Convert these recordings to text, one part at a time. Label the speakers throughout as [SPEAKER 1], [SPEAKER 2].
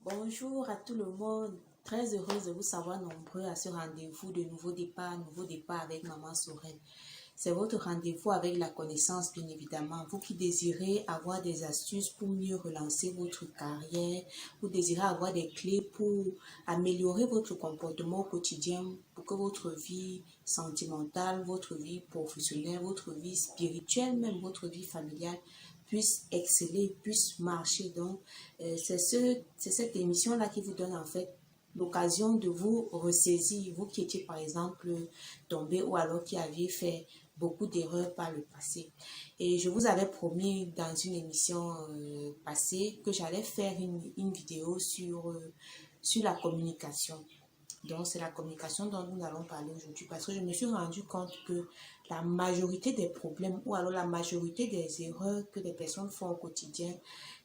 [SPEAKER 1] Bonjour à tout le monde. Très heureuse de vous savoir nombreux à ce rendez-vous de nouveau départ avec Maman Sorel. C'est votre rendez-vous avec la connaissance, bien évidemment. Vous qui désirez avoir des astuces pour mieux relancer votre carrière, vous désirez avoir des clés pour améliorer votre comportement au quotidien, pour que votre vie sentimentale, votre vie professionnelle, votre vie spirituelle, même votre vie familiale puisse exceller, puisse marcher. Donc, c'est cette émission-là qui vous donne en fait l'occasion de vous ressaisir, vous qui étiez par exemple tombé ou alors qui aviez fait beaucoup d'erreurs par le passé. Et je vous avais promis dans une émission passée que j'allais faire une vidéo sur la communication. Donc, c'est la communication dont nous allons parler aujourd'hui parce que je me suis rendu compte que la majorité des problèmes ou alors la majorité des erreurs que les personnes font au quotidien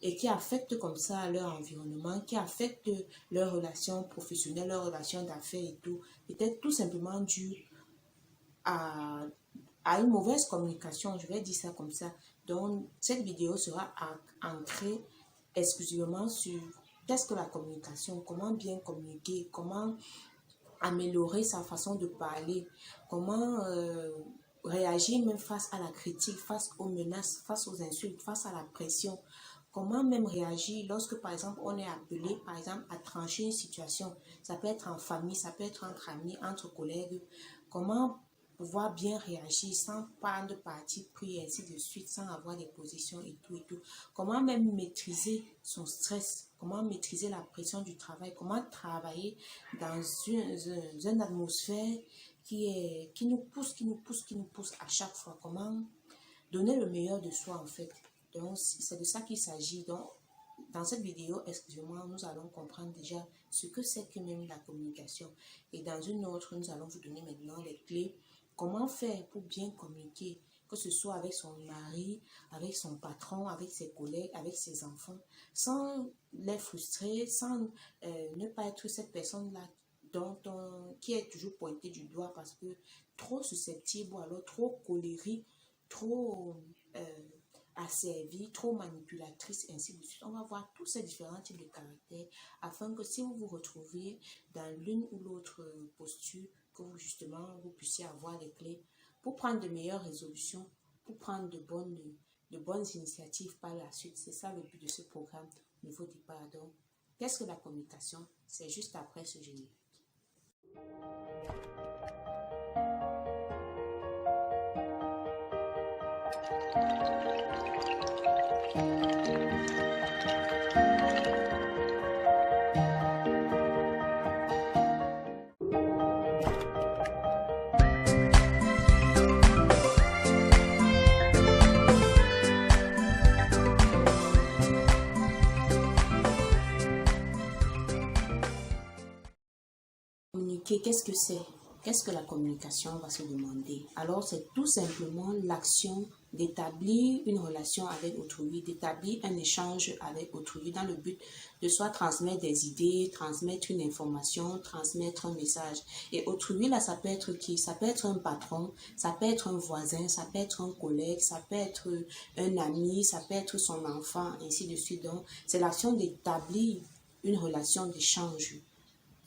[SPEAKER 1] et qui affectent comme ça leur environnement, qui affectent leurs relations professionnelles, leurs relations d'affaires et tout, était tout simplement dû à, à une mauvaise communication, je vais dire ça comme ça. Donc, cette vidéo sera ancrée exclusivement sur qu'est-ce que la communication, comment bien communiquer, comment améliorer sa façon de parler, comment réagir même face à la critique, face aux menaces, face aux insultes, face à la pression. Comment même réagir lorsque, par exemple, on est appelé, par exemple, à trancher une situation. Ça peut être en famille, ça peut être entre amis, entre collègues. Comment pouvoir bien réagir sans prendre parti pris et ainsi de suite, sans avoir des positions et tout et tout. Comment même maîtriser son stress, comment maîtriser la pression du travail, comment travailler dans une atmosphère qui nous pousse à chaque fois. Comment donner le meilleur de soi en fait. Donc, c'est de ça qu'il s'agit. Donc, dans cette vidéo, excusez-moi, nous allons comprendre déjà ce que c'est que même la communication. Et dans une autre, nous allons vous donner maintenant les clés. Comment faire pour bien communiquer, que ce soit avec son mari, avec son patron, avec ses collègues, avec ses enfants, sans les frustrer, sans ne pas être cette personne-là qui est toujours pointée du doigt parce que trop susceptible ou alors trop colérique, trop asservie, trop manipulatrice, ainsi de suite. On va voir tous ces différents types de caractères afin que si vous vous retrouvez dans l'une ou l'autre posture, que vous justement vous puissiez avoir les clés pour prendre de meilleures résolutions, pour prendre de bonnes initiatives par la suite. C'est ça le but de ce programme Nouveau Départ. Donc, qu'est-ce que la communication? C'est juste après ce générique. Communiquer, qu'est-ce que c'est? Qu'est-ce que la communication va se demander? Alors, c'est tout simplement l'action d'établir une relation avec autrui, d'établir un échange avec autrui dans le but de soit transmettre des idées, transmettre une information, transmettre un message. Et autrui, là, ça peut être qui? Ça peut être un patron, ça peut être un voisin, ça peut être un collègue, ça peut être un ami, ça peut être son enfant, ainsi de suite. Donc, c'est l'action d'établir une relation d'échange.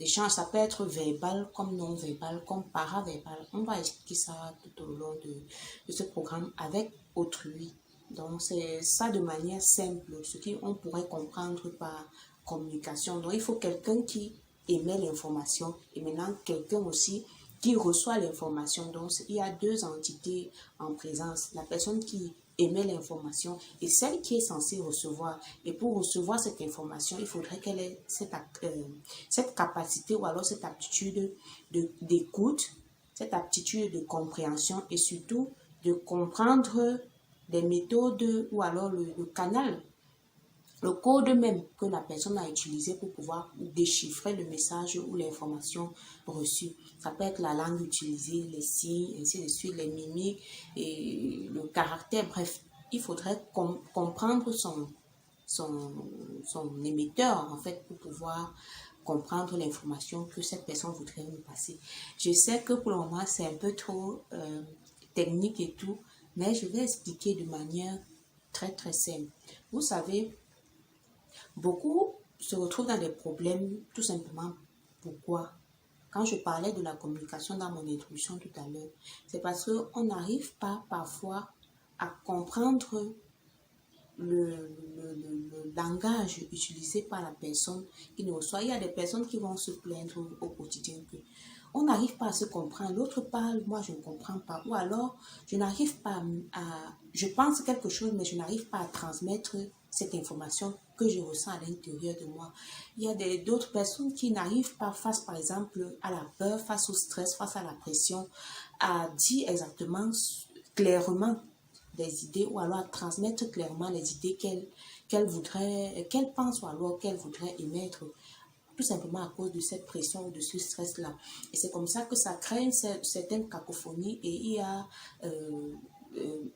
[SPEAKER 1] L'échange, ça peut être verbal comme non verbal, comme paraverbal. On va expliquer ça tout au long de ce programme avec autrui. Donc, c'est ça de manière simple, ce qu'on pourrait comprendre par communication. Donc, il faut quelqu'un qui émet l'information et maintenant quelqu'un aussi qui reçoit l'information. Donc, il y a deux entités en présence. La personne qui émet l'information et celle qui est censée recevoir. Et pour recevoir cette information, il faudrait qu'elle ait cette capacité ou alors cette aptitude d'écoute, cette aptitude de compréhension et surtout de comprendre les méthodes ou alors le canal, le code même que la personne a utilisé pour pouvoir déchiffrer le message ou l'information reçue. Ça peut être la langue utilisée, les signes, ainsi de suite, les mimiques et le caractère. Bref, il faudrait comprendre son émetteur en fait pour pouvoir comprendre l'information que cette personne voudrait nous passer. Je sais que pour le moment c'est un peu trop technique et tout, mais je vais expliquer de manière très très simple. Vous savez, beaucoup se retrouvent dans des problèmes tout simplement. Pourquoi? Quand je parlais de la communication dans mon introduction tout à l'heure, c'est parce qu'on n'arrive pas parfois à comprendre le langage utilisé par la personne qui nous reçoit. Il y a des personnes qui vont se plaindre au quotidien que on n'arrive pas à se comprendre. L'autre parle, moi je ne comprends pas. Ou alors, je n'arrive pas je pense quelque chose, mais je n'arrive pas à transmettre cette information que je ressens à l'intérieur de moi. Il y a d'autres personnes qui n'arrivent pas face, par exemple, à la peur, face au stress, face à la pression, à dire exactement, clairement des idées ou alors à transmettre clairement les idées qu'elle pense ou alors qu'elle voudrait émettre tout simplement à cause de cette pression ou de ce stress-là. Et c'est comme ça que ça crée une certaine cacophonie et il y a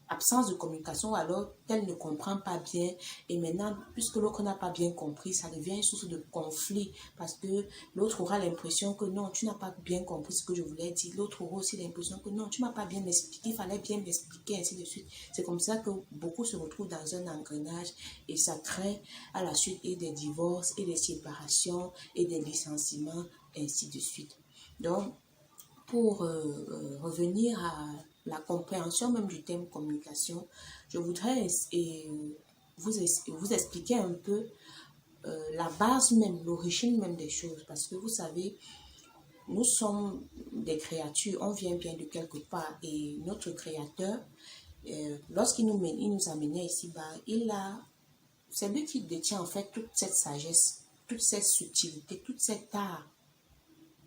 [SPEAKER 1] absence de communication, alors qu'elle ne comprend pas bien. Et maintenant, puisque l'autre n'a pas bien compris, ça devient une source de conflit parce que l'autre aura l'impression que non, tu n'as pas bien compris ce que je voulais dire. L'autre aura aussi l'impression que non, tu m'as pas bien expliqué, il fallait bien m'expliquer, ainsi de suite. C'est comme ça que beaucoup se retrouvent dans un engrenage et ça crée à la suite et des divorces et des séparations et des licenciements, ainsi de suite. Donc, pour revenir à la compréhension même du thème communication, je voudrais vous expliquer un peu la base même, l'origine même des choses. Parce que vous savez, nous sommes des créatures, on vient bien de quelque part. Et notre Créateur, lorsqu'il nous a menés ici-bas, c'est lui qui détient en fait toute cette sagesse, toute cette subtilité, toute cette art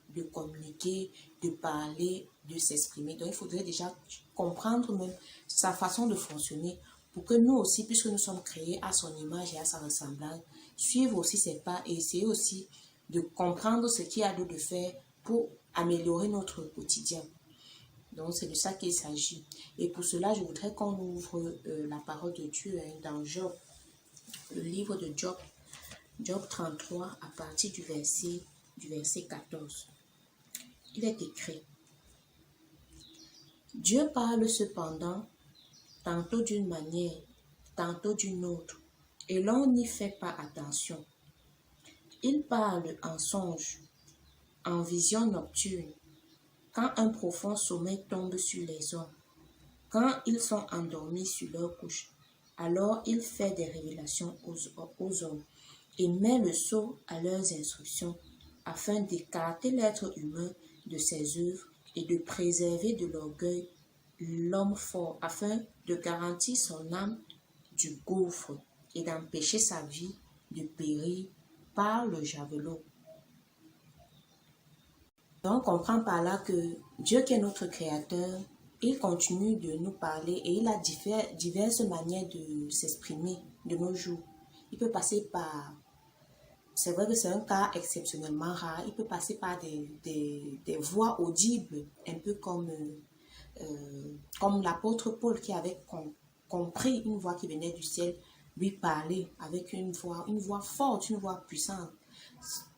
[SPEAKER 1] de communiquer, de parler, de s'exprimer. Donc, il faudrait déjà comprendre même sa façon de fonctionner pour que nous aussi, puisque nous sommes créés à son image et à sa ressemblance, suivre aussi ses pas et essayer aussi de comprendre ce qu'il y a de faire pour améliorer notre quotidien. Donc, c'est de ça qu'il s'agit. Et pour cela, je voudrais qu'on ouvre la parole de Dieu dans Job, le livre de Job, Job 33, à partir du verset 14. Il est écrit: Dieu parle cependant, tantôt d'une manière, tantôt d'une autre, et l'on n'y fait pas attention. Il parle en songe, en vision nocturne, quand un profond sommeil tombe sur les hommes, quand ils sont endormis sur leur couche. Alors il fait des révélations aux hommes et met le sceau à leurs instructions, afin d'écarter l'être humain de ses œuvres et de préserver de l'orgueil l'homme fort, afin de garantir son âme du gouffre et d'empêcher sa vie de périr par le javelot. Donc, on comprend par là que Dieu qui est notre Créateur, il continue de nous parler et il a diverses manières de s'exprimer de nos jours. Il peut passer par... C'est vrai que c'est un cas exceptionnellement rare. Il peut passer par des voix audibles, un peu comme l'apôtre Paul qui avait compris une voix qui venait du ciel, lui parler avec une voix forte, une voix puissante.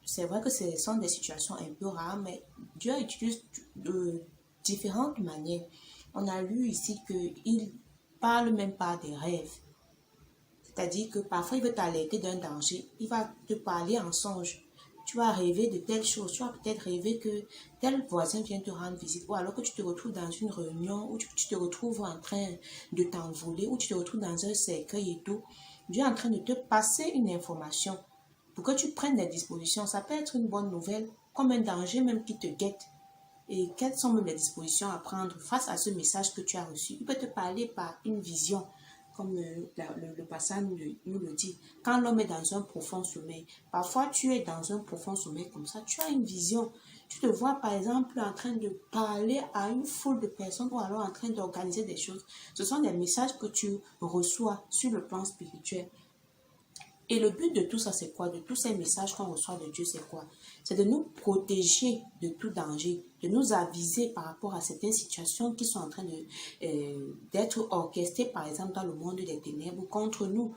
[SPEAKER 1] C'est vrai que ce sont des situations un peu rares, mais Dieu utilise de différentes manières. On a lu ici qu'il parle même pas des rêves. C'est-à-dire que parfois, il veut t'alerter d'un danger. Il va te parler en songe. Tu vas rêver de telle chose. Tu vas peut-être rêver que tel voisin vient te rendre visite. Ou alors que tu te retrouves dans une réunion, ou tu te retrouves en train de t'envoler, ou tu te retrouves dans un cercueil et tout. Dieu est en train de te passer une information pour que tu prennes des dispositions. Ça peut être une bonne nouvelle, comme un danger même qui te guette. Et quelles sont même les dispositions à prendre face à ce message que tu as reçu? Il peut te parler par une vision, comme le passage nous le dit. Quand l'homme est dans un profond sommeil, parfois tu es dans un profond sommeil comme ça, tu as une vision. Tu te vois par exemple en train de parler à une foule de personnes ou alors en train d'organiser des choses. Ce sont des messages que tu reçois sur le plan spirituel. Et le but de tout ça, c'est quoi? De tous ces messages qu'on reçoit de Dieu, c'est quoi? C'est de nous protéger de tout danger, de nous aviser par rapport à certaines situations qui sont en train d'être orchestrées, par exemple, dans le monde des ténèbres, contre nous,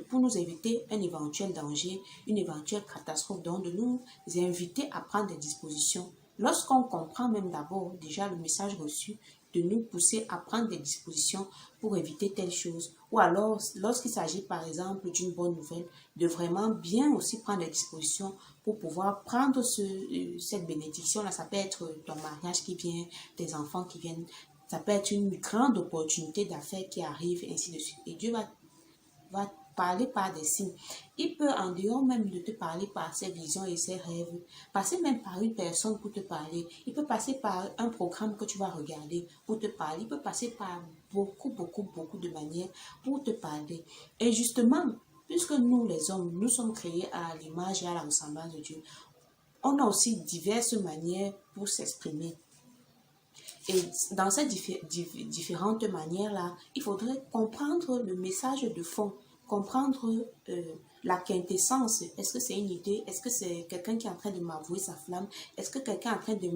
[SPEAKER 1] pour nous éviter un éventuel danger, une éventuelle catastrophe, donc de nous inviter à prendre des dispositions. Lorsqu'on comprend même d'abord déjà le message reçu, de nous pousser à prendre des dispositions pour éviter telle chose. Ou alors, lorsqu'il s'agit par exemple d'une bonne nouvelle, de vraiment bien aussi prendre des dispositions pour pouvoir prendre cette bénédiction-là. Ça peut être ton mariage qui vient, tes enfants qui viennent, ça peut être une grande opportunité d'affaires qui arrive, ainsi de suite. Et Dieu va parler par des signes. Il peut, en dehors même de te parler par ses visions et ses rêves, passer même par une personne pour te parler. Il peut passer par un programme que tu vas regarder pour te parler. Il peut passer par beaucoup de manières pour te parler. Et justement, puisque nous, les hommes, nous sommes créés à l'image et à la ressemblance de Dieu, on a aussi diverses manières pour s'exprimer. Et dans ces différentes manières-là, il faudrait comprendre le message de fond, comprendre la quintessence. Est-ce que c'est une idée? Est-ce que c'est quelqu'un qui est en train de m'avouer sa flamme? Est-ce que quelqu'un est en train de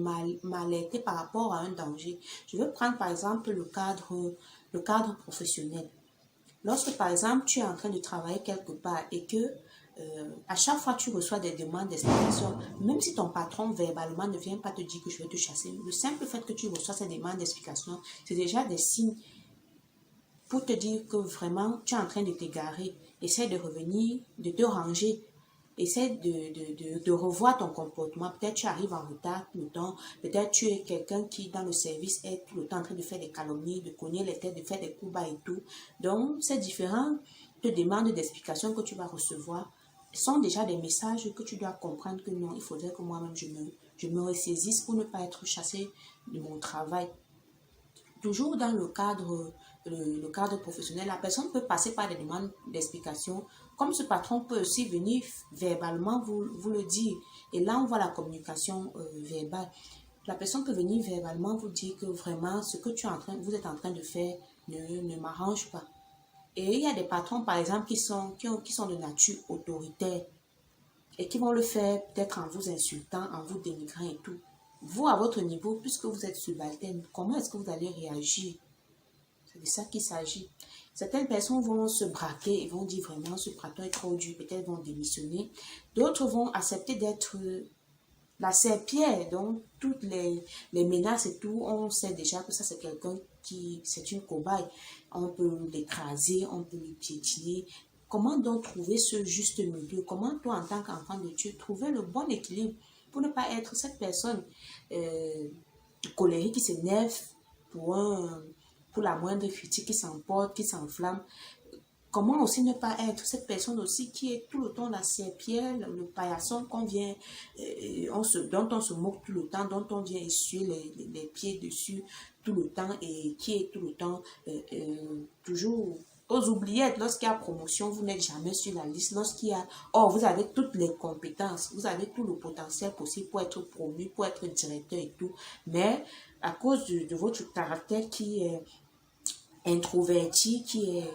[SPEAKER 1] m'alerter par rapport à un danger? Je veux prendre par exemple le cadre professionnel. Lorsque par exemple tu es en train de travailler quelque part et que à chaque fois tu reçois des demandes d'explication, même si ton patron verbalement ne vient pas te dire que je vais te chasser, le simple fait que tu reçois ces demandes d'explication, c'est déjà des signes pour te dire que vraiment tu es en train de t'égarer. Essaie de revenir, de te ranger. Essaie de revoir ton comportement. Peut-être tu arrives en retard tout le temps. Peut-être tu es quelqu'un qui, dans le service, est tout le temps en train de faire des calomnies, de cogner les têtes, de faire des coups bas et tout. Donc, ces différentes demandes d'explication que tu vas recevoir sont déjà des messages que tu dois comprendre que non, il faudrait que moi-même je me ressaisisse pour ne pas être chassé de mon travail. Toujours dans le cadre professionnel, la personne peut passer par des demandes d'explication, comme ce patron peut aussi venir verbalement vous le dire. Et là, on voit la communication verbale. La personne peut venir verbalement vous dire que vraiment, ce que vous êtes en train de faire ne m'arrange pas. Et il y a des patrons, par exemple, qui sont de nature autoritaire et qui vont le faire peut-être en vous insultant, en vous dénigrant et tout. Vous, à votre niveau, puisque vous êtes subalterne, comment est-ce que vous allez réagir? C'est de ça qu'il s'agit. Certaines personnes vont se braquer et vont dire vraiment ce patron est trop dur, peut-être vont démissionner. D'autres vont accepter d'être la serpillère. Donc, toutes les menaces et tout, on sait déjà que ça c'est quelqu'un c'est une cobaye. On peut l'écraser, on peut le piétiner. Comment donc trouver ce juste milieu? Comment toi, en tant qu'enfant de Dieu, trouver le bon équilibre pour ne pas être cette personne colérique qui s'énerve pour la moindre critique, qui s'emporte, qui s'enflamme? Comment aussi ne pas être cette personne aussi qui est tout le temps la serpillère, le paillasson dont on se moque tout le temps, dont on vient essuyer les pieds dessus tout le temps et qui est tout le temps toujours aux oubliettes. Lorsqu'il y a promotion, vous n'êtes jamais sur la liste. Vous avez toutes les compétences, vous avez tout le potentiel possible pour être promu, pour être directeur et tout. Mais à cause de votre caractère qui est introverti,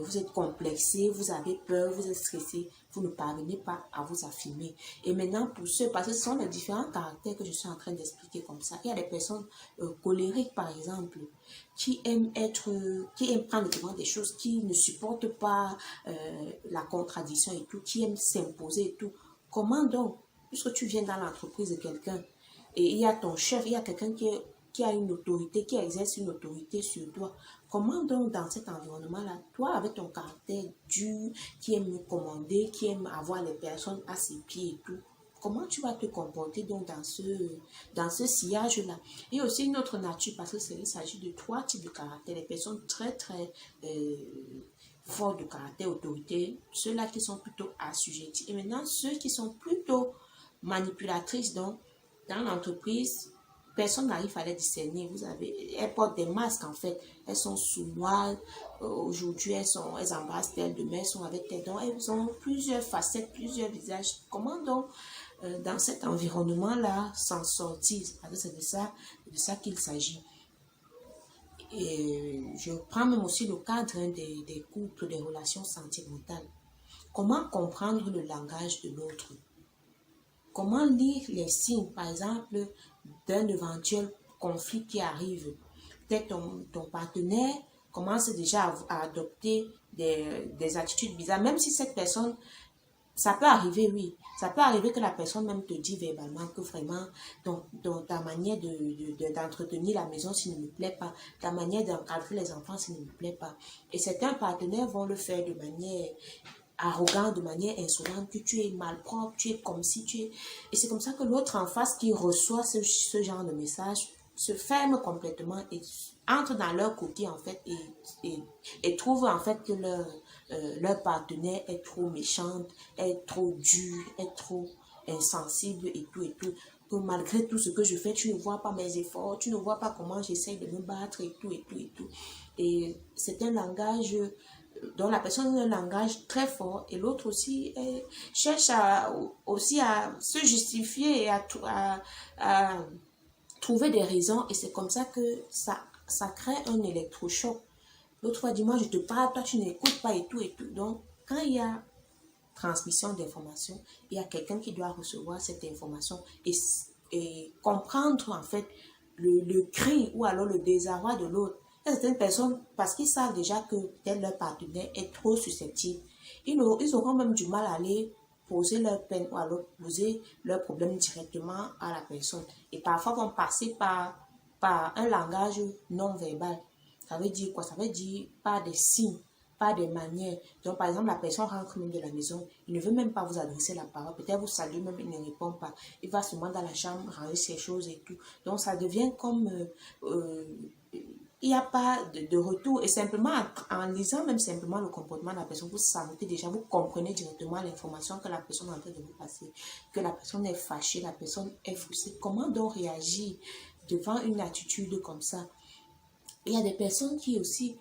[SPEAKER 1] vous êtes complexé, vous avez peur, vous êtes stressé, vous ne parvenez pas à vous affirmer. Et maintenant, parce que ce sont les différents caractères que je suis en train d'expliquer comme ça. Il y a des personnes colériques, par exemple, qui aiment prendre le devant des choses, qui ne supportent pas la contradiction et tout, qui aiment s'imposer et tout. Comment donc, puisque tu viens dans l'entreprise de quelqu'un, et il y a ton chef, il y a quelqu'un qui a une autorité, qui exerce une autorité sur toi. Comment donc dans cet environnement-là, toi avec ton caractère dur, qui aime commander, qui aime avoir les personnes à ses pieds et tout, comment tu vas te comporter donc dans ce sillage-là? Et aussi une autre nature, parce qu'il s'agit de 3 types de caractères. Les personnes très fortes de caractère autorité, ceux-là qui sont plutôt assujettis. Et maintenant, ceux qui sont plutôt manipulatrices, donc dans l'entreprise, personne n'arrive à les discerner. Elles portent des masques en fait. Elles sont sournoises. Aujourd'hui, elles embrassent tel, demain, elles sont avec tel. Donc, elles ont plusieurs facettes, plusieurs visages. Comment donc, dans cet environnement-là, s'en sortir? Parce que c'est de ça qu'il s'agit. Et je prends même aussi le cadre des couples, des relations sentimentales. Comment comprendre le langage de l'autre? Comment lire les signes, par exemple, d'un éventuel conflit qui arrive? Peut-être ton partenaire commence déjà à adopter des attitudes bizarres, même si cette personne Ça peut arriver, oui. Ça peut arriver que la personne même te dit verbalement que vraiment, dans ta manière d'entretenir la maison, ça ne me plaît pas. Ta manière d'encadrer les enfants, ça ne me plaît pas. Et certains partenaires vont le faire de manière arrogante, de manière insolente, que tu es malpropre, tu es comme si tu es... Et c'est comme ça que l'autre en face qui reçoit ce genre de message se ferme complètement et entre dans leur côté en fait et trouve en fait que leur partenaire est trop méchante, est trop dur, est trop insensible et tout et tout. Que malgré tout ce que je fais, tu ne vois pas mes efforts, tu ne vois pas comment j'essaie de me battre et tout et tout et tout. Et c'est un langage dont la personne a un langage très fort et l'autre aussi cherche aussi à se justifier et à trouver des raisons et c'est comme ça que ça crée un électrochoc. L'autre fois, dis-moi, je te parle, toi tu n'écoutes pas et tout et tout. Donc, quand il y a transmission d'informations, il y a quelqu'un qui doit recevoir cette information et comprendre en fait le cri ou alors le désarroi de l'autre. Certaines personnes, parce qu'ils savent déjà que peut-être leur partenaire est trop susceptible, ils auront même du mal à aller poser leur peine ou alors poser leurs problèmes directement à la personne. Et parfois vont passer par un langage non verbal. Ça veut dire quoi? Ça veut dire par des signes, par des manières. Donc, par exemple, la personne rentre même de la maison, il ne veut même pas vous adresser la parole. Peut-être vous saluez même, il ne répond pas. Il va seulement dans la chambre, ranger ses choses et tout. Donc, ça devient comme... il n'y a pas de retour. Et simplement, en lisant même simplement le comportement de la personne, vous sentez déjà, vous comprenez directement l'information que la personne est en train de vous passer. Que la personne est fâchée, la personne est frustrée. Comment donc réagir devant une attitude comme ça? Il y a des personnes qui aussi,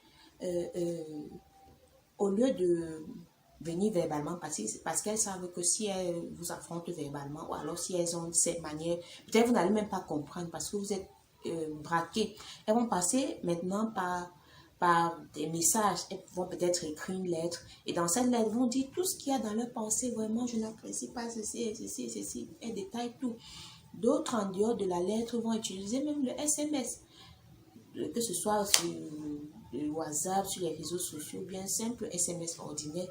[SPEAKER 1] au lieu de venir verbalement, parce qu'elles savent que si elles vous affrontent verbalement, ou alors si elles ont cette manière, peut-être vous n'allez même pas comprendre parce que vous êtes braqué. Elles vont passer maintenant par des messages. Elles vont peut-être écrire une lettre. Et dans cette lettre, elles vont dire tout ce qu'il y a dans leur pensée. Vraiment, je n'apprécie pas ceci, ceci, ceci. Elles détaillent tout. D'autres, en dehors de la lettre, vont utiliser même le SMS. Que ce soit sur le WhatsApp, sur les réseaux sociaux, bien simple, SMS ordinaire,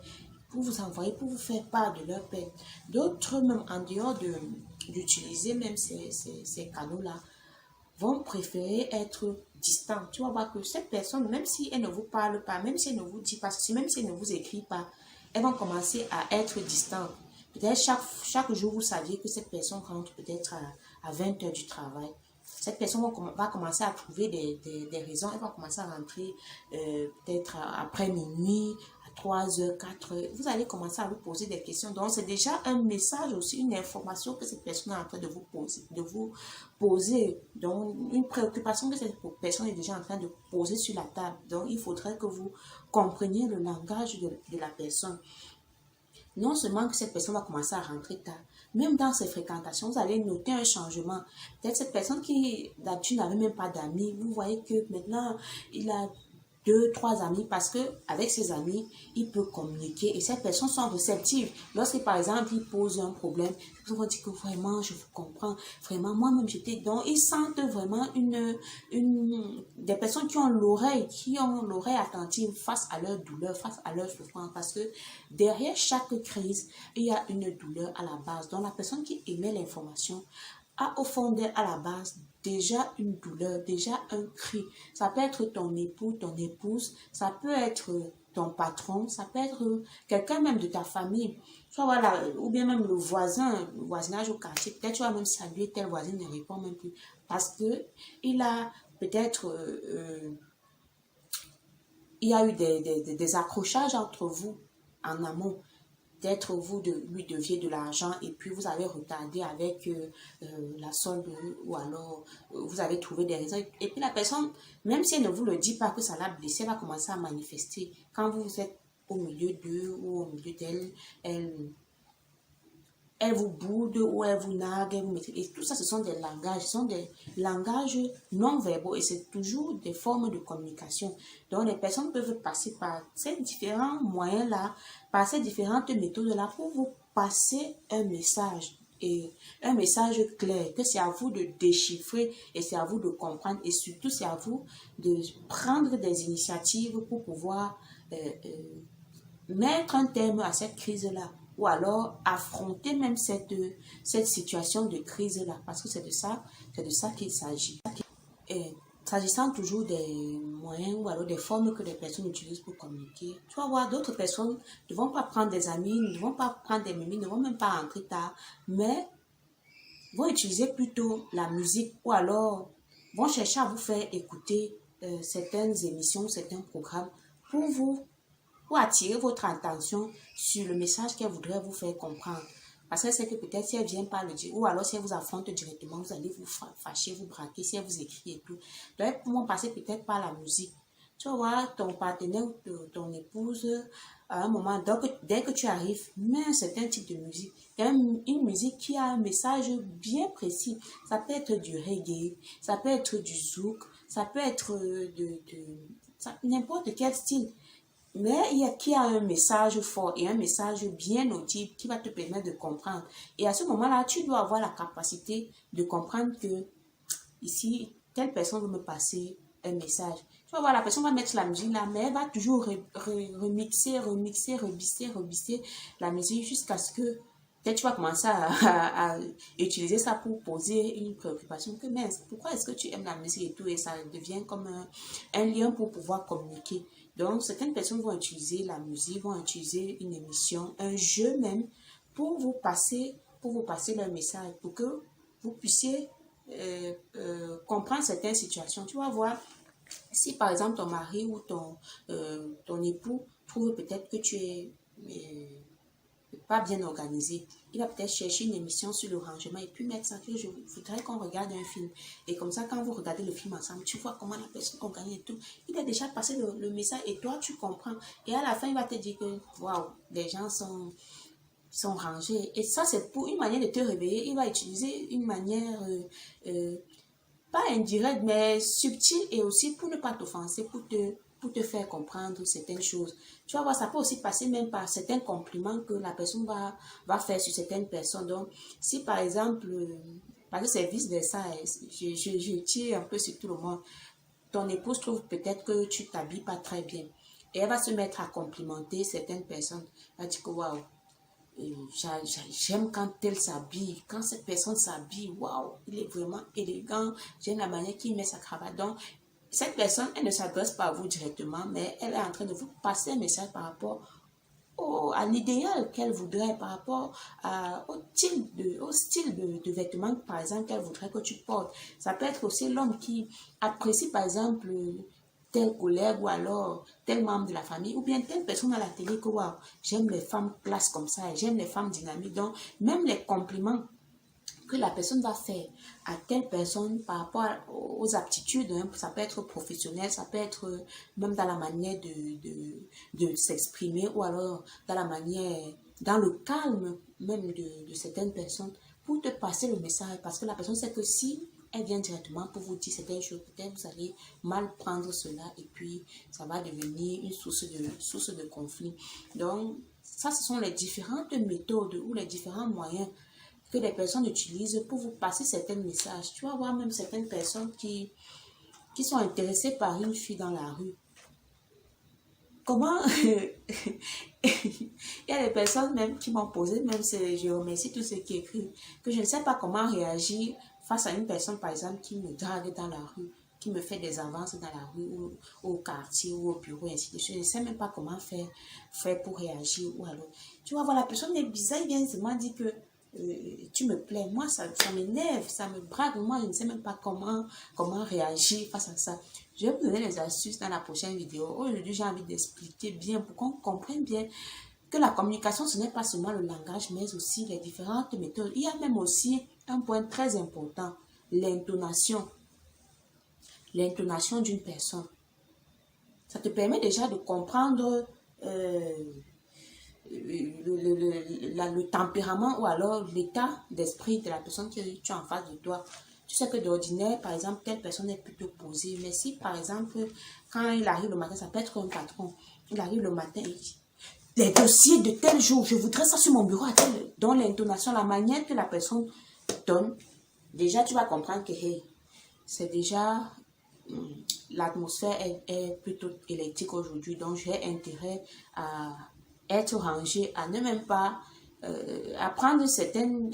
[SPEAKER 1] pour vous envoyer, pour vous faire part de leur peine. D'autres, même en dehors d'utiliser même ces canaux-là, vont préférer être distants. Tu vas voir que cette personne, même si elle ne vous parle pas, même si elle ne vous dit pas, même si elle ne vous écrit pas, elles vont commencer à être distantes. Peut-être chaque jour, vous saviez que cette personne rentre peut-être à 20 heures du travail. Cette personne va commencer à trouver des raisons. Elle va commencer à rentrer peut-être après minuit, à 3 heures, 4 heures. Vous allez commencer à vous poser des questions. Donc, c'est déjà un message aussi, une information que cette personne est en train de vous poser. Donc, une préoccupation que cette personne est déjà en train de poser sur la table. Donc, il faudrait que vous compreniez le langage de la personne. Non seulement que cette personne va commencer à rentrer tard, même dans ses fréquentations, vous allez noter un changement. Peut-être cette personne qui d'habitude n'avait même pas d'amis, vous voyez que maintenant, il a 2, 3 amis parce que avec ses amis, il peut communiquer et ces personnes sont réceptives. Lorsque par exemple, il pose un problème, ils vont dire que vraiment, je vous comprends, vraiment, moi-même j'étais donc ils sentent vraiment des personnes qui ont l'oreille attentive face à leur douleur, face à leur souffrance parce que derrière chaque crise, il y a une douleur à la base. Donc la personne qui émet l'information a au fond d'elle à la base déjà une douleur, déjà un cri. Ça peut être ton époux, ton épouse, ça peut être ton patron, ça peut être quelqu'un même de ta famille, soit voilà, ou bien même le voisinage au quartier. Peut-être tu vas même saluer tel voisin, ne répond même plus parce que il a peut-être il y a eu des accrochages entre vous en amont. Peut-être vous lui deviez de l'argent et puis vous avez retardé avec la solde ou alors vous avez trouvé des raisons. Et puis la personne, même si elle ne vous le dit pas que ça l'a blessé, elle va commencer à manifester. Quand vous êtes au milieu d'eux ou au milieu d'elle, elle vous boude ou elle vous nargue, et tout ça, ce sont des langages non verbaux et c'est toujours des formes de communication. Donc, les personnes peuvent passer par ces différents moyens-là, par ces différentes méthodes-là pour vous passer un message. Et un message clair, que c'est à vous de déchiffrer et c'est à vous de comprendre et surtout c'est à vous de prendre des initiatives pour pouvoir mettre un terme à cette crise-là. ou alors affronter même cette situation de crise-là, parce que c'est de ça qu'il s'agit. Et s'agissant toujours des moyens ou alors des formes que les personnes utilisent pour communiquer, tu vas voir d'autres personnes ne vont pas prendre des amis, ne vont pas prendre des mémis, ne vont même pas rentrer tard, mais vont utiliser plutôt la musique ou alors vont chercher à vous faire écouter certaines émissions, certains programmes pour attirer votre attention sur le message qu'elle voudrait vous faire comprendre. Parce qu'elle sait que peut-être si elle vient pas le dire, ou alors si elle vous affronte directement, vous allez vous fâcher, vous braquer, si elle vous écrit et tout. Donc, elles pourront passer peut-être par la musique. Tu vas voir ton partenaire ou ton épouse, à un moment, donc, dès que tu arrives, mets un certain type de musique. Il y a une musique qui a un message bien précis. Ça peut être du reggae, ça peut être du zouk, ça peut être n'importe quel style. Mais qui a un message fort et un message bien audible qui va te permettre de comprendre. Et à ce moment-là, tu dois avoir la capacité de comprendre que ici, telle personne veut me passer un message. Tu vas voir, la personne va mettre la musique là, mais elle va toujours remixer la musique jusqu'à ce que peut-être tu vas commencer à utiliser ça pour poser une préoccupation que mince, pourquoi est-ce que tu aimes la musique et tout, et ça devient comme un lien pour pouvoir communiquer. Donc, certaines personnes vont utiliser la musique, vont utiliser une émission, un jeu même, pour vous passer leur message, pour que vous puissiez comprendre certaines situations. Tu vas voir, si par exemple ton mari ou ton époux trouve peut-être que tu es pas bien organisé, il va peut-être chercher une émission sur le rangement et puis mettre ça que je voudrais qu'on regarde un film. Et comme ça, quand vous regardez le film ensemble, tu vois comment la personne organise et tout. Il a déjà passé le message et toi, tu comprends. Et à la fin, il va te dire que, waouh, les gens sont rangés. Et ça, c'est pour une manière de te réveiller. Il va utiliser une manière, pas indirecte, mais subtile et aussi pour ne pas t'offenser, pour te faire comprendre certaines choses. Tu vas voir, ça peut aussi passer même par certains compliments que la personne va faire sur certaines personnes. Donc, si par exemple, parce que c'est vice-versa, je tire un peu sur tout le monde, ton épouse trouve peut-être que tu t'habilles pas très bien. Et elle va se mettre à complimenter certaines personnes. Elle va dire que waouh, j'aime quand elle s'habille, quand cette personne s'habille, waouh, il est vraiment élégant, j'aime la manière qu'il met sa cravate. Donc, cette personne, elle ne s'adresse pas à vous directement, mais elle est en train de vous passer un message par rapport à l'idéal qu'elle voudrait, par rapport au style de vêtements, par exemple, qu'elle voudrait que tu portes. Ça peut être aussi l'homme qui apprécie, par exemple, tel collègue ou alors tel membre de la famille, ou bien telle personne à la télé que, waouh, j'aime les femmes classes comme ça, j'aime les femmes dynamiques. Donc, même les compliments que la personne va faire à telle personne par rapport aux aptitudes, hein, ça peut être professionnel, ça peut être même dans la manière de s'exprimer ou alors dans la manière, dans le calme même de certaines personnes pour te passer le message, parce que la personne sait que si elle vient directement pour vous dire certaines choses, peut-être vous allez mal prendre cela et puis ça va devenir une source de conflit. Donc, ça, ce sont les différentes méthodes ou les différents moyens que les personnes utilisent pour vous passer certains messages. Tu vas voir même certaines personnes qui sont intéressées par une fille dans la rue. Comment il y a des personnes même qui m'ont posé, même si je remercie tous ceux qui écrivent, que je ne sais pas comment réagir face à une personne, par exemple, qui me drague dans la rue, qui me fait des avances dans la rue, ou au quartier, ou au bureau, ainsi de suite. Je ne sais même pas comment faire pour réagir. Ou alors, tu vas voir, la personne est bizarre, il vient seulement dire que tu me plais. Moi, ça m'énerve, ça me braque. Moi, je ne sais même pas comment réagir face à ça. Je vais vous donner les astuces dans la prochaine vidéo. Aujourd'hui, j'ai envie d'expliquer bien pour qu'on comprenne bien que la communication, ce n'est pas seulement le langage, mais aussi les différentes méthodes. Il y a même aussi un point très important, l'intonation. L'intonation d'une personne. Ça te permet déjà de comprendre le tempérament ou alors l'état d'esprit de la personne que tu as en face de toi. Tu sais que d'ordinaire, par exemple, telle personne est plutôt posée. Mais si, par exemple, quand il arrive le matin, ça peut être un patron. Il arrive le matin et dit, les dossiers de tel jour, je voudrais ça sur mon bureau à tel. Dans l'intonation, la manière que la personne donne, déjà tu vas comprendre que hey, c'est déjà l'atmosphère est plutôt électrique aujourd'hui. Donc j'ai intérêt à être rangé, à ne même pas à prendre certaines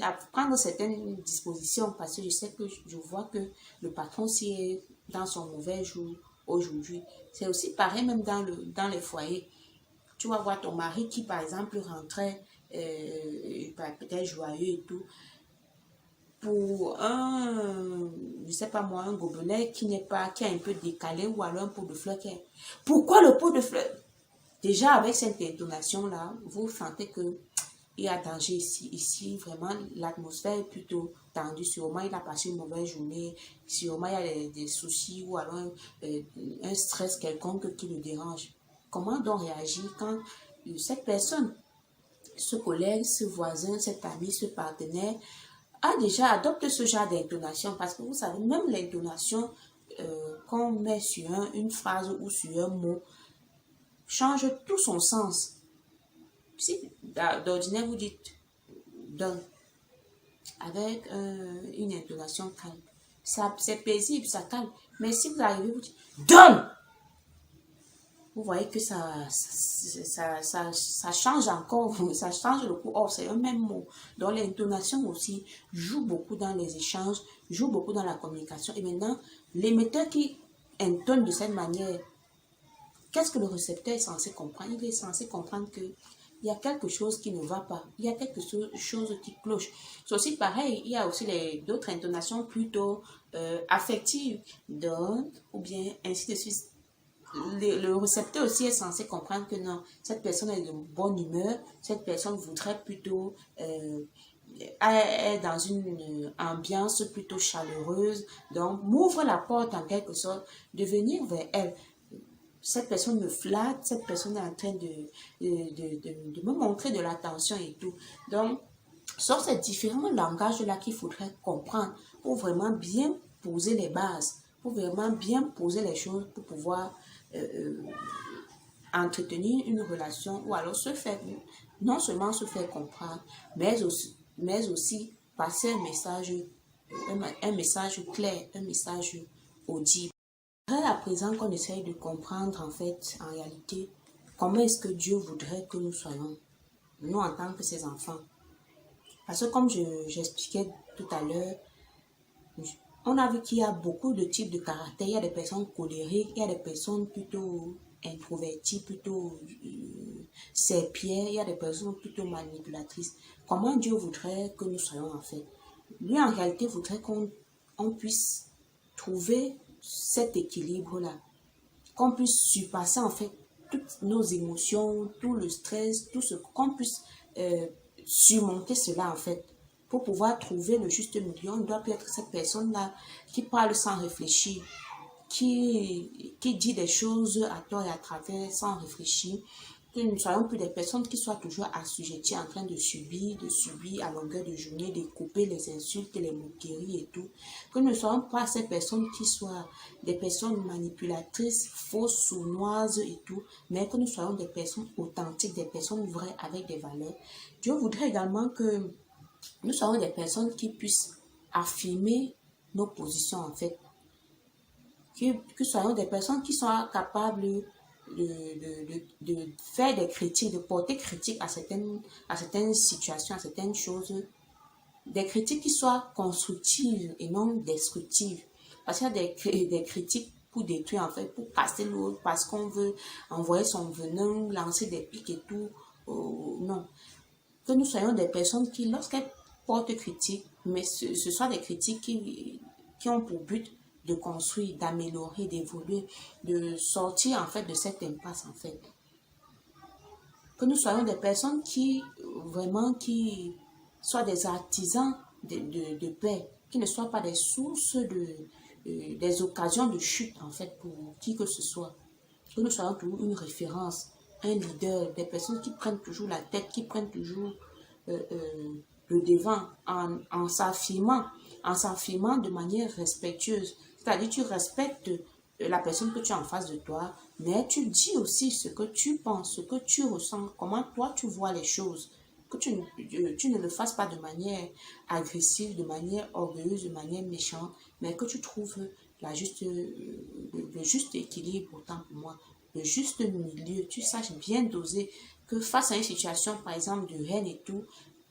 [SPEAKER 1] dispositions parce que je sais que je vois que le patron s'y est dans son mauvais jour aujourd'hui. C'est aussi pareil même dans les foyers. Tu vas voir ton mari qui, par exemple, rentrait peut-être joyeux et tout, pour je sais pas moi, un gobelet qui n'est pas, qui a un peu décalé ou alors un pot de fleurs qui est... Pourquoi le pot de fleurs? Déjà, avec cette intonation-là, vous sentez que il y a danger ici. Ici, vraiment, l'atmosphère est plutôt tendue. Sûrement, il a passé une mauvaise journée. Sûrement, il y a des soucis ou alors un stress quelconque qui le dérange. Comment donc réagir quand cette personne, ce collègue, ce voisin, cet ami, ce partenaire, a déjà adopté ce genre d'intonation? Parce que vous savez, même l'intonation qu'on met sur une phrase ou sur un mot change tout son sens. Si d'ordinaire vous dites donne avec une intonation calme, c'est paisible, ça calme. Mais si vous arrivez, vous dites donne, vous voyez que ça change encore, ça change le coup. Or, c'est un même mot. Donc, l'intonation aussi joue beaucoup dans les échanges, joue beaucoup dans la communication. Et maintenant, l'émetteur qui intonne de cette manière, qu'est-ce que le récepteur est censé comprendre? Il est censé comprendre que il y a quelque chose qui ne va pas, il y a quelque chose qui cloche. C'est aussi pareil, il y a aussi d'autres intonations plutôt affectives, donne, ou bien ainsi de suite. Le récepteur aussi est censé comprendre que non, cette personne est de bonne humeur, cette personne voudrait plutôt est dans une ambiance plutôt chaleureuse, donc m'ouvre la porte en quelque sorte de venir vers elle. Cette personne me flatte, cette personne est en train de me montrer de l'attention et tout. Donc, ce sont ces différents langages-là qu'il faudrait comprendre pour vraiment bien poser les bases, pour vraiment bien poser les choses, pour pouvoir entretenir une relation ou alors se faire, non seulement se faire comprendre, mais aussi passer un message clair, un message audible. À présent qu'on essaye de comprendre en fait, en réalité, comment est-ce que Dieu voudrait que nous soyons, nous en tant que ses enfants. Parce que comme j'expliquais tout à l'heure, on a vu qu'il y a beaucoup de types de caractères. Il y a des personnes colériques, il y a des personnes plutôt introverties, plutôt serpières, il y a des personnes plutôt manipulatrices. Comment Dieu voudrait que nous soyons en fait? Lui en réalité voudrait qu'on puisse trouver cet équilibre-là, qu'on puisse surpasser en fait toutes nos émotions, tout le stress, tout ce qu'on puisse surmonter cela en fait. Pour pouvoir trouver le juste milieu, on doit plus être cette personne-là qui parle sans réfléchir, qui dit des choses à tort et à travers sans réfléchir. Que nous ne soyons plus des personnes qui soient toujours assujetties en train de subir à longueur de journée, de couper les insultes, les moqueries et tout. Que nous ne soyons pas ces personnes qui soient des personnes manipulatrices, fausses, sournoises et tout, mais que nous soyons des personnes authentiques, des personnes vraies avec des valeurs. Dieu voudrait également que nous soyons des personnes qui puissent affirmer nos positions en fait. Que soyons des personnes qui soient capables de faire des critiques, de porter critique à certaines situations, à certaines choses. Des critiques qui soient constructives et non destructives. Parce qu'il y a des critiques pour détruire en fait, pour casser l'autre, parce qu'on veut envoyer son venin, lancer des pics et tout. Non. Que nous soyons des personnes qui, lorsqu'elles portent critique, mais ce soit des critiques qui ont pour but de construire, d'améliorer, d'évoluer, de sortir en fait de cette impasse en fait. Que nous soyons des personnes qui vraiment qui soient des artisans de paix, qui ne soient pas des sources des occasions de chute en fait pour qui que ce soit. Que nous soyons toujours une référence, un leader, des personnes qui prennent toujours la tête, qui prennent toujours le devant en s'affirmant de manière respectueuse. C'est-à-dire tu respectes la personne que tu as en face de toi, mais tu dis aussi ce que tu penses, ce que tu ressens, comment toi tu vois les choses. Que tu ne le fasses pas de manière agressive, de manière orgueilleuse, de manière méchante, mais que tu trouves le juste équilibre, autant pour moi, le juste milieu, tu saches bien doser, que face à une situation, par exemple, de haine et tout,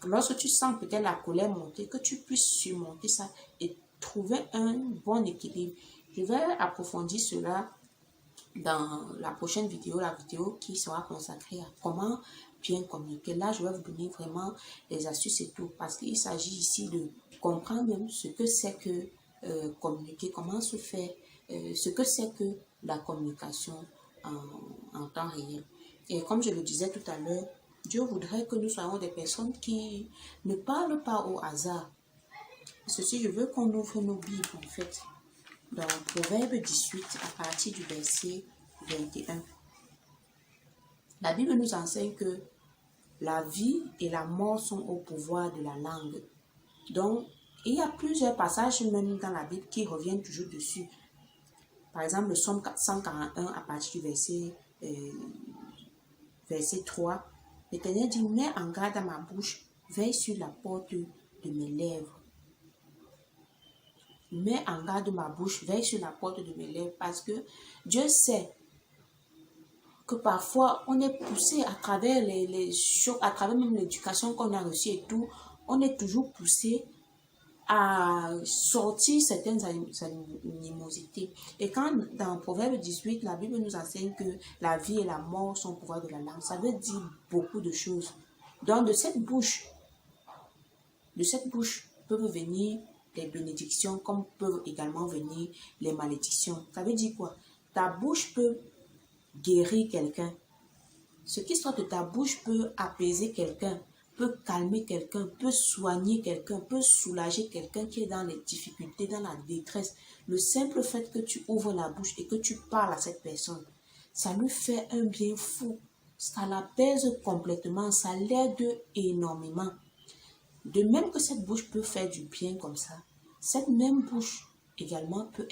[SPEAKER 1] Lorsque tu sens peut-être la colère monter, que tu puisses surmonter ça et trouver un bon équilibre. Je vais approfondir cela dans la prochaine vidéo, la vidéo qui sera consacrée à comment bien communiquer. Là, je vais vous donner vraiment les astuces et tout, parce qu'il s'agit ici de comprendre même ce que c'est que communiquer, comment se fait, ce que c'est que la communication en temps réel. Et comme je le disais tout à l'heure, Dieu voudrait que nous soyons des personnes qui ne parlent pas au hasard. Ceci, je veux qu'on ouvre nos Bibles, en fait, dans Proverbe 18, à partir du verset 21. La Bible nous enseigne que la vie et la mort sont au pouvoir de la langue. Donc, il y a plusieurs passages même dans la Bible qui reviennent toujours dessus. Par exemple, le psaume 141 à partir du verset 3. L'Éternel dit, mets en garde à ma bouche, veille sur la porte de mes lèvres. Mets en garde ma bouche, veille sur la porte de mes lèvres, parce que Dieu sait que parfois on est poussé à travers les choses, à travers même l'éducation qu'on a reçue et tout, on est toujours poussé à sortir certaines animosités. Et quand dans Proverbe 18, la Bible nous enseigne que la vie et la mort sont au pouvoir de la langue, ça veut dire beaucoup de choses. Donc de cette bouche peuvent venir les bénédictions comme peuvent également venir les malédictions. Ça veut dire quoi? Ta bouche peut guérir quelqu'un. Ce qui sort de ta bouche peut apaiser quelqu'un, peut calmer quelqu'un, peut soigner quelqu'un, peut soulager quelqu'un qui est dans les difficultés, dans la détresse. Le simple fait que tu ouvres la bouche et que tu parles à cette personne, ça lui fait un bien fou. Ça l'apaise complètement, ça l'aide énormément. De même que cette bouche peut faire du bien comme ça, cette même bouche également peut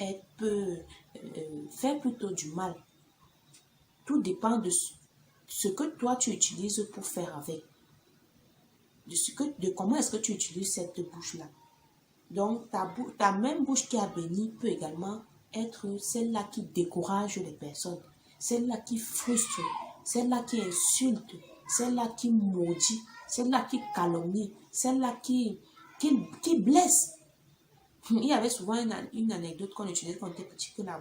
[SPEAKER 1] faire plutôt du mal. Tout dépend de ce que toi tu utilises pour faire avec. De comment est-ce que tu utilises cette bouche-là. Donc, ta même bouche qui a béni peut également être celle-là qui décourage les personnes, celle-là qui frustre, celle-là qui insulte, celle-là qui maudit, celle-là qui calomnie, celle-là qui blesse. Il y avait souvent une anecdote qu'on utilisait quand on était petit, que la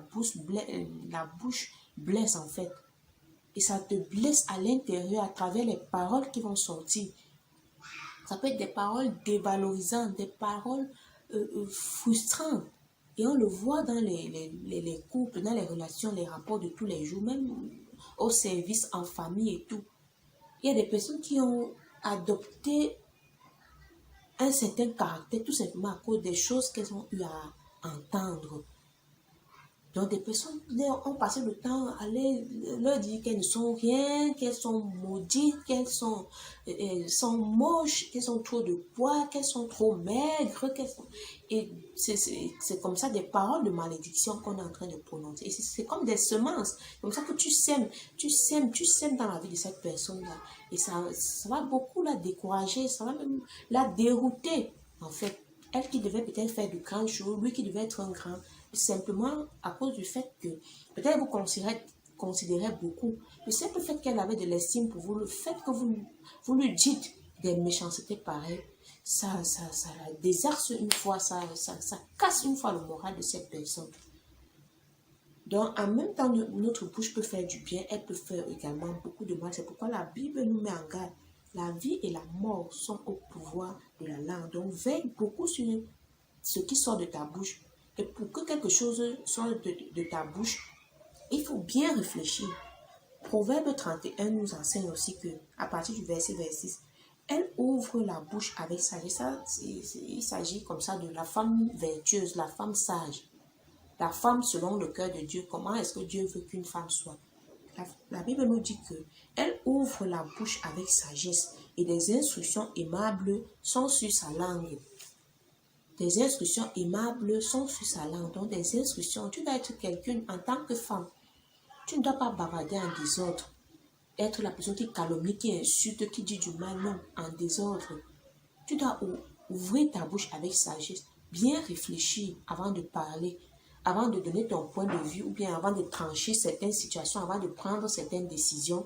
[SPEAKER 1] bouche blesse en fait. Et ça te blesse à l'intérieur à travers les paroles qui vont sortir. Ça peut être des paroles dévalorisantes, des paroles frustrantes. Et on le voit dans les couples, dans les relations, les rapports de tous les jours, même au service, en famille et tout. Il y a des personnes qui ont adopté un certain caractère tout simplement à cause des choses qu'elles ont eu à entendre. Donc des personnes ont passé le temps à leur dire qu'elles ne sont rien, qu'elles sont maudites, qu'elles sont moches, qu'elles ont trop de poids, qu'elles sont trop maigres. Et c'est comme ça des paroles de malédiction qu'on est en train de prononcer. Et c'est comme des semences. C'est comme ça que tu sèmes dans la vie de cette personne-là. Et ça va beaucoup la décourager, ça va même la dérouter en fait. Elle qui devait peut-être faire de grandes choses, lui qui devait être un grand, simplement à cause du fait que peut-être vous considérez beaucoup, le simple fait qu'elle avait de l'estime pour vous, le fait que vous lui dites des méchancetés pareilles, ça la désarce une fois, ça casse une fois le moral de cette personne. Donc en même temps, notre bouche peut faire du bien, elle peut faire également beaucoup de mal. C'est pourquoi la Bible nous met en garde. La vie et la mort sont au pouvoir de la langue. Donc veille beaucoup sur ce qui sort de ta bouche. Et pour que quelque chose sorte de ta bouche, il faut bien réfléchir. Proverbe 31 nous enseigne aussi que, à partir du verset 26, elle ouvre la bouche avec sagesse. Il s'agit comme ça de la femme vertueuse, la femme sage. La femme selon le cœur de Dieu. Comment est-ce que Dieu veut qu'une femme soit? La Bible nous dit que elle ouvre la bouche avec sagesse et des instructions aimables sont sur sa langue. Des instructions aimables sont sur sa langue. Donc des instructions, tu dois être quelqu'un en tant que femme. Tu ne dois pas bavarder en désordre. Être la personne qui calomnie, qui insulte, qui dit du mal, non, en désordre. Tu dois ouvrir ta bouche avec sagesse, bien réfléchir avant de parler, avant de donner ton point de vue ou bien avant de trancher certaines situations, avant de prendre certaines décisions,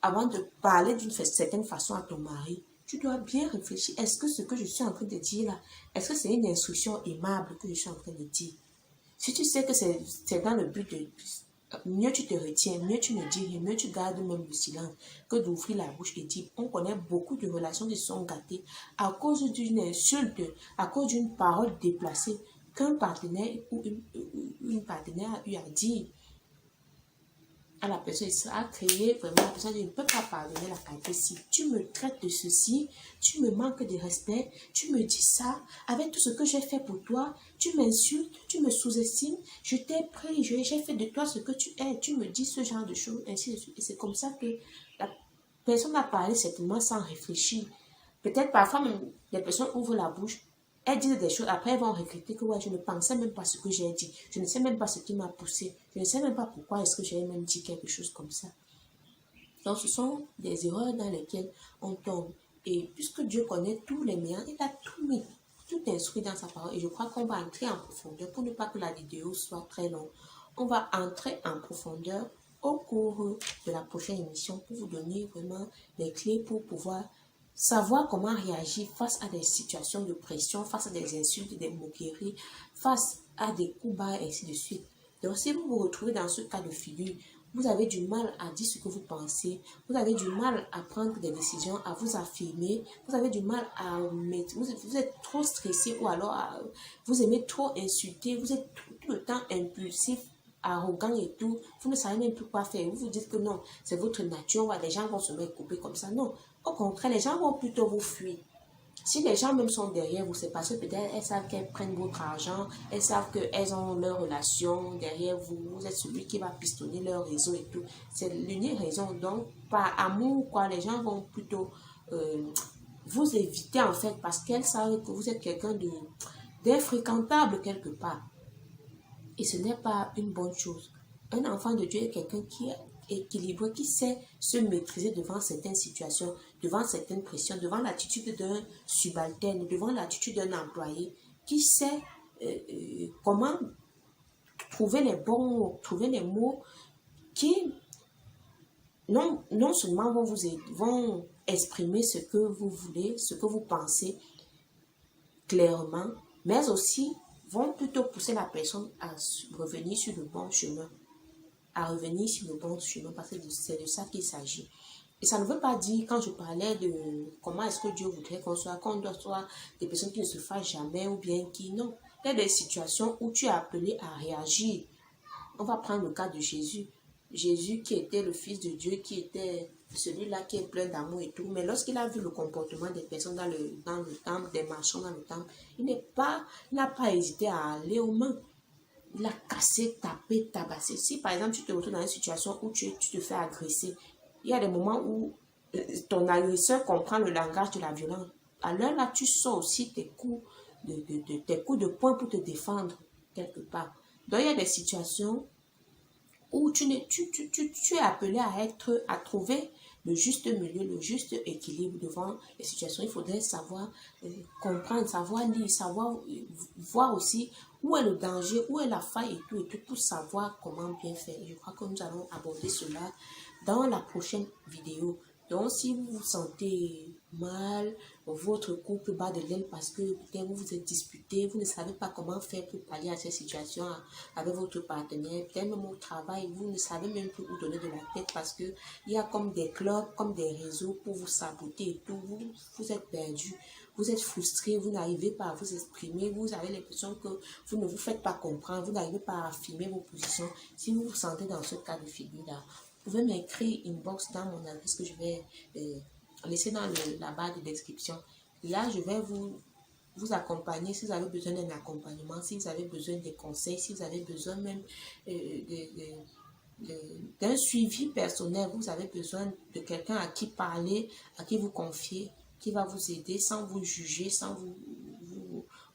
[SPEAKER 1] avant de parler d'une certaine façon à ton mari. tu dois bien réfléchir. Est-ce que ce que je suis en train de dire là, est-ce que c'est une instruction aimable que je suis en train de dire? Si tu sais que c'est dans le but de... Mieux tu te retiens, mieux tu ne dis rien, mieux tu gardes même le silence que d'ouvrir la bouche et dire. On connaît beaucoup de relations qui sont gâtées à cause d'une insulte, à cause d'une parole déplacée qu'un partenaire ou une partenaire a eu à dire à la personne. Ça a créé vraiment la personne ne peut pas pardonner la qualité. Si tu me traites de ceci, tu me manques de respect, tu me dis ça, avec tout ce que j'ai fait pour toi, tu m'insultes, tu me sous-estimes, je t'ai pris, j'ai fait de toi ce que tu es, tu me dis ce genre de choses, ainsi de suite. Et c'est comme ça que la personne a parlé certainement sans réfléchir. Peut-être parfois même, les personnes ouvrent la bouche, elles disent des choses, après elles vont regretter que ouais, je ne pensais même pas ce que j'ai dit, je ne sais même pas ce qui m'a poussé, je ne sais même pas pourquoi est-ce que j'ai même dit quelque chose comme ça. Donc ce sont des erreurs dans lesquelles on tombe. Et puisque Dieu connaît tous les moyens, il a tout mis, tout instruit dans sa parole. Et je crois qu'on va entrer en profondeur pour ne pas que la vidéo soit très longue. On va entrer en profondeur au cours de la prochaine émission pour vous donner vraiment les clés pour pouvoir savoir comment réagir face à des situations de pression, face à des insultes, des moqueries, face à des coups bas, et ainsi de suite. Donc, si vous vous retrouvez dans ce cas de figure, vous avez du mal à dire ce que vous pensez, vous avez du mal à prendre des décisions, à vous affirmer, vous avez du mal à mettre, vous êtes trop stressé ou alors vous aimez trop insulter, vous êtes tout le temps impulsif, arrogant et tout, vous ne savez même plus quoi faire. Vous vous dites que non, c'est votre nature, les gens vont se mettre coupés comme ça. Non, au contraire, les gens vont plutôt vous fuir. Si les gens même sont derrière vous, c'est parce que peut-être elles savent qu'elles prennent votre argent, elles savent qu'elles ont leur relation derrière vous, vous êtes celui qui va pistonner leur réseau et tout. C'est l'unique raison. Donc, par amour, quoi, les gens vont plutôt vous éviter en fait parce qu'elles savent que vous êtes quelqu'un d'infréquentable quelque part. Et ce n'est pas une bonne chose. Un enfant de Dieu est quelqu'un qui est équilibré, qui sait se maîtriser devant certaines situations, devant certaines pressions, devant l'attitude d'un subalterne, devant l'attitude d'un employé, qui sait comment trouver les bons mots, trouver les mots qui non seulement vont vous aider, vont exprimer ce que vous voulez, ce que vous pensez clairement, mais aussi vont plutôt pousser la personne à revenir sur le bon chemin. À revenir sur le bon chemin parce que c'est de ça qu'il s'agit. Et ça ne veut pas dire, quand je parlais de comment est-ce que Dieu voudrait qu'on soit des personnes qui ne se fâchent jamais ou bien qui, non. Il y a des situations où tu es appelé à réagir. On va prendre le cas de Jésus. Jésus qui était le Fils de Dieu, qui était celui-là qui est plein d'amour et tout. Mais lorsqu'il a vu le comportement des personnes dans le temple, des marchands dans le temple, il n'a pas hésité à aller aux mains. Il a cassé, tapé, tabassé. Si par exemple tu te retrouves dans une situation où tu te fais agresser, il y a des moments où ton agresseur comprend le langage de la violence. Alors là, tu sors aussi tes coups de poing pour te défendre quelque part. Donc il y a des situations où tu es appelé à trouver le juste milieu, le juste équilibre devant les situations. Il faudrait savoir comprendre, savoir lire, savoir voir aussi où est le danger, où est la faille et tout, pour savoir comment bien faire. Je crois que nous allons aborder cela dans la prochaine vidéo. Donc, si vous vous sentez mal, votre couple bat de l'aile parce que peut-être vous vous êtes disputé, vous ne savez pas comment faire pour pallier à cette situation avec votre partenaire, peut-être même au travail, vous ne savez même plus où donner de la tête parce qu'il y a comme des clubs, comme des réseaux pour vous saboter et tout, vous êtes perdu. Vous êtes frustré, vous n'arrivez pas à vous exprimer, vous avez l'impression que vous ne vous faites pas comprendre, vous n'arrivez pas à affirmer vos positions. Si vous vous sentez dans ce cas de figure-là, vous pouvez m'écrire inbox dans mon adresse que je vais laisser dans la barre de description. Là, je vais vous accompagner si vous avez besoin d'un accompagnement, si vous avez besoin de conseils, si vous avez besoin même d'un suivi personnel, vous avez besoin de quelqu'un à qui parler, à qui vous confier, qui va vous aider sans vous juger, sans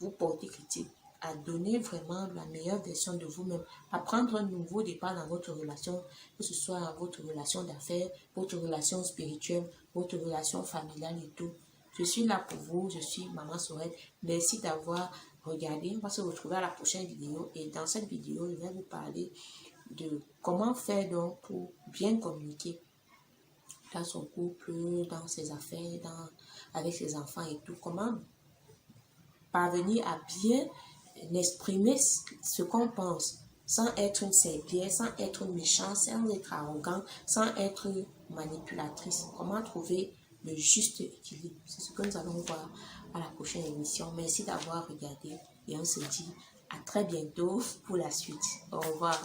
[SPEAKER 1] vous porter critique, à donner vraiment la meilleure version de vous-même, à prendre un nouveau départ dans votre relation, que ce soit votre relation d'affaires, votre relation spirituelle, votre relation familiale et tout. Je suis là pour vous, je suis Maman Sorette. Merci d'avoir regardé. On va se retrouver à la prochaine vidéo. Et dans cette vidéo, je vais vous parler de comment faire donc pour bien communiquer dans son couple, dans ses affaires, avec ses enfants et tout. Comment parvenir à bien exprimer ce qu'on pense sans être une serpillère, sans être méchant, sans être arrogant, sans être manipulatrice. Comment trouver le juste équilibre? C'est ce que nous allons voir à la prochaine émission. Merci d'avoir regardé et on se dit à très bientôt pour la suite. Au revoir.